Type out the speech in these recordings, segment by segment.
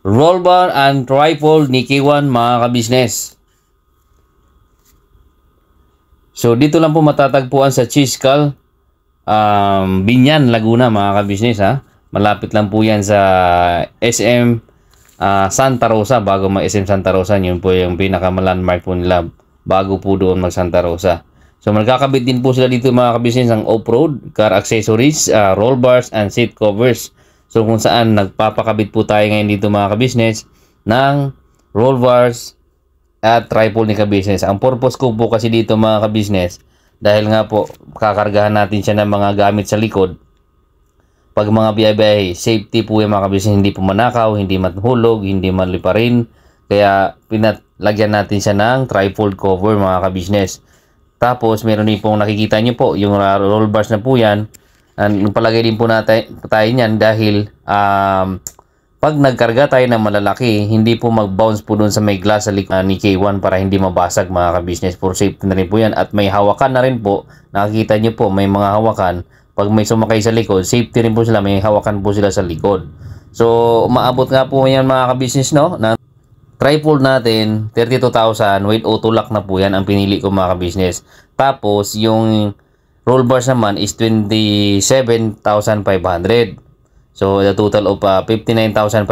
roll bar and tripod ni K1 mga kabisnes. So dito lang po matatagpuan sa Chiscal, Binyan, Laguna mga kabisnes ha. Malapit lang po yan sa SM Santa Rosa. Bago mag SM Santa Rosa, yun po yung pinaka-landmark po nila bago po doon mag Santa Rosa. So magkakabit din po sila dito mga kabisnes ng off-road, car accessories, roll bars and seat covers. So kung saan nagpapakabit po tayo ngayon dito mga kabisnes ng roll bars at tripod ni kabisnes. Ang purpose ko po kasi dito mga kabisnes, dahil nga po kakargahan natin siya ng mga gamit sa likod. Pag mga biyahe, safety po yung mga kabisnes, hindi po manakaw, hindi mahulog, hindi maliparin. Kaya pinalagyan natin siya ng tripod cover mga kabisnes. Tapos meron din pong nakikita nyo po yung roll bars na po yan. Palagay din po natin tayo niyan dahil pag nagkarga tayo ng malalaki, hindi po mag-bounce po dun sa may glass sa likod ni K1 para hindi mabasag mga kabisnes. For safety na rin po yan. At may hawakan na rin po. Nakikita nyo po may mga hawakan. Pag may sumakay sa likod, safety rin po sila. May hawakan po sila sa likod. So, maabot nga po yan mga kabisnes, no? Na tripod natin, 32,000. With auto lock na po yan ang pinili ko mga kabisnes. Tapos, yung roll bars naman is 27,500. So, the total of 59,500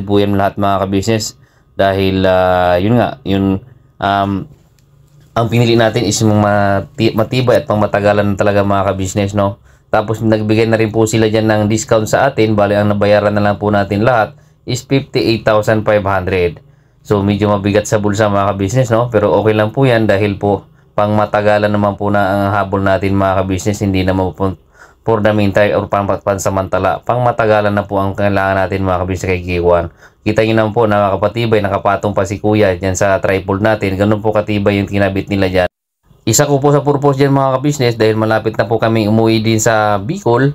po yan lahat mga kabisnes. Dahil, yun nga, yun, ang pinili natin is matibay at pangmatagalan talaga mga kabisnes, no? Tapos, nagbigay na rin po sila dyan ng discount sa atin. Bali, ang nabayaran na lang po natin lahat is 58,500. So, medyo mabigat sa bulsa mga kabisnes, no? Pero okay lang po yan dahil po, pangmatagalan naman po na ang habol natin mga kabisnes. Hindi naman po for the meantime or pansamantala. Pangmatagalan na po ang kailangan natin mga kabisnes kay K1. Kita nyo naman po na nakapatibay, nakapatong pa si Kuya dyan sa tripod natin. Ganun po katibay yung kinabit nila dyan. Isa ko po sa purpose dyan mga kabisnes dahil malapit na po kami umuwi din sa Bicol.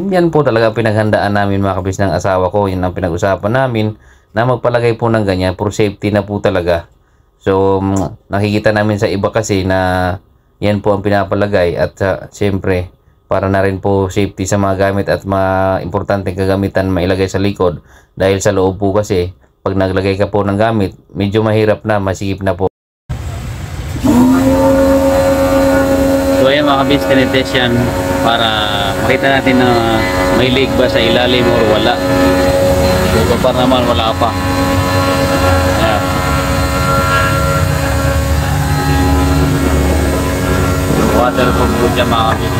Yan po talaga pinaghandaan namin mga kabisnes ng asawa ko. Yan ang pinag-usapan namin na magpalagay po ng ganyan for safety na po talaga. So nakikita namin sa iba kasi na yan po ang pinapalagay at siyempre para na rin po safety sa mga gamit at mga importanteng kagamitan mailagay sa likod. Dahil sa loob po kasi pag naglagay ka po ng gamit medyo mahirap na, masikip na po. So ayan mga kabis, tinitest yan para makita natin na may leak ba sa ilalim o wala. So pa naman wala pa. Ayan. Waterproof po dyan mga kabis.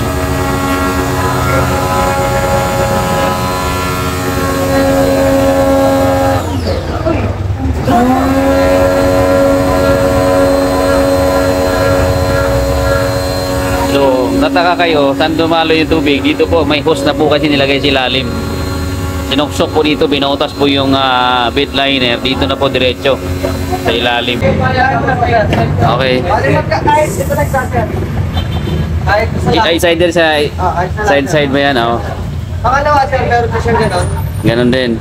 So, nataka kayo, saan dumalo yung tubig? Dito po, may hose na po kasi nilagay sa ilalim. Sinuksok po dito, binutas po yung bed liner. Dito na po diretso sa ilalim. Okay. Side ba yan? Oh. Pangalawa, sir, meron pa siyang gano'n. Ganon din.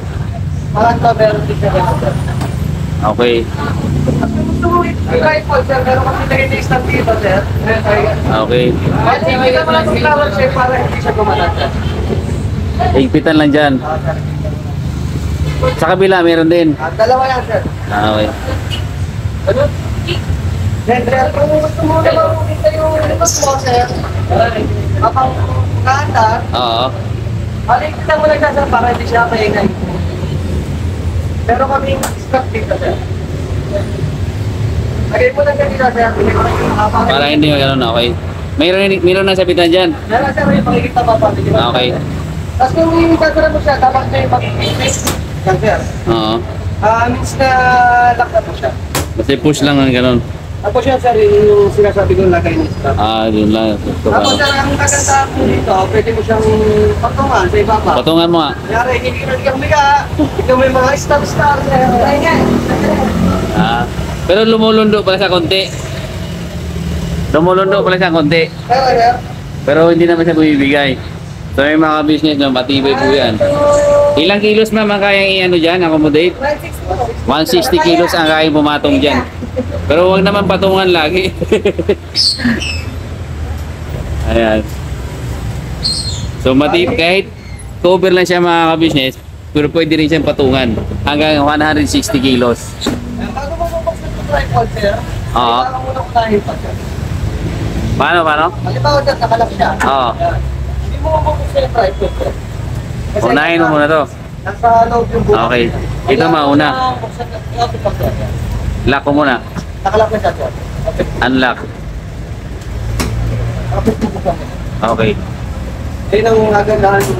Pangatlo, meron din siya gano'n. Okay. Kahit po, sir, meron kasi nag-i-taste ng dito, sir. Okay. Kahit hindi ka lang flower, sir, para hindi siya gumalat, sir. Higpitan lang dyan. Sa kabila, meron din. Dalawa yan, sir. Okay. Ano? Sir, kung gusto mo na makikita yung libas mo, sir, kapag kata, Oo. alikita mo lang siya, sir, para hindi siya maingay. Pero kami stop dito, sir. Lagay mo lang kanina, sir. Para hindi magano'n, okay. Mayroon na sabitan dyan. Meron, sir, yung makikita pa pa. Okay. Tapos kung gagawin mo siya, dapat na yung mag-i-face. Yan, sir. Oo. Means na lock na po siya. Basta push lang ng gano'n. Tapos yan, sir, yung sinasabi ko lagay ni stop. Yun lang. Tapos, sir, ang kagandahan po dito, pwede mo siyang patungan sa ibaba. Patungan mo nga. Kanyari, hindi ka nagkang biga. Ikaw may mga star-star, sir. Ayan. Pero lumulundo pala sa konti. Lumulundo pala sa konti. Pero, sir. Pero hindi naman siya bumibigay. So may mga business na matibay po yan. Ilang kilos ma'am ang kayang i-ano dyan, accommodate? 160 kilos ang kayang pumatong dyan. Pero wag naman patungan lagi. Ayan. So kahit cover lang siya mga ka-business, pero pwede rin siyang patungan hanggang 160 kilos. Bago mo bubuksan yung tripod, sir, Oo. kailangan mo nang unahin pa, sir. Paano? Halimbawa dyan, nakalak siya. Oo. Hindi mo mabuksan yung tripod, sir. Kasi Unahin mo muna to. Nasa loob yung bukas. Okay. Ito Kailangan mauna. mo na buksan yung tripod pa, sir. Lock ko muna. Nakalak na siya, sir. Okay. Unlock. Tapos bubuksan mo. Okay. Ayun ang nagandahan mo.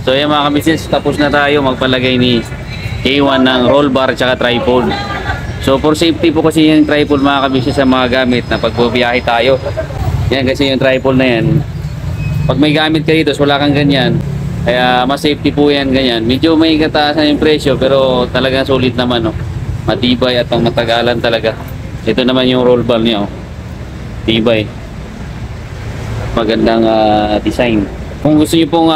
So yan mga kabisnes, tapos na tayo magpalagay ni K1 ng roll bar at tripod. So for safety po kasi yung tripod mga kabisnes sa mga gamit na pagbubiyahe tayo. Yan kasi yung tripod na yan. Pag may gamit ka dito, wala kang ganyan. Kaya mas safety po yan ganyan. Medyo may kataasan yung presyo pero talagang solid naman. Oh. Matibay at pang matagalan talaga. Ito naman yung roll bar niya. Oh. Tibay. Magandang design. Kung gusto niyo pong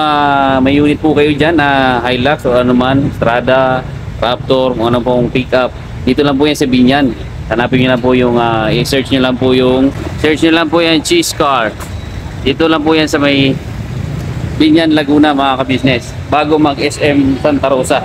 may unit po kayo dyan na Hilux o ano man, Strada, Raptor, kung ano pong pick-up, dito lang po yan sa Binyan. Hanapin niyo lang po yung i-search niyo lang po yung Cheese Car. Dito lang po yan sa may Binyan, Laguna mga kabisnes bago mag SM Santa Rosa.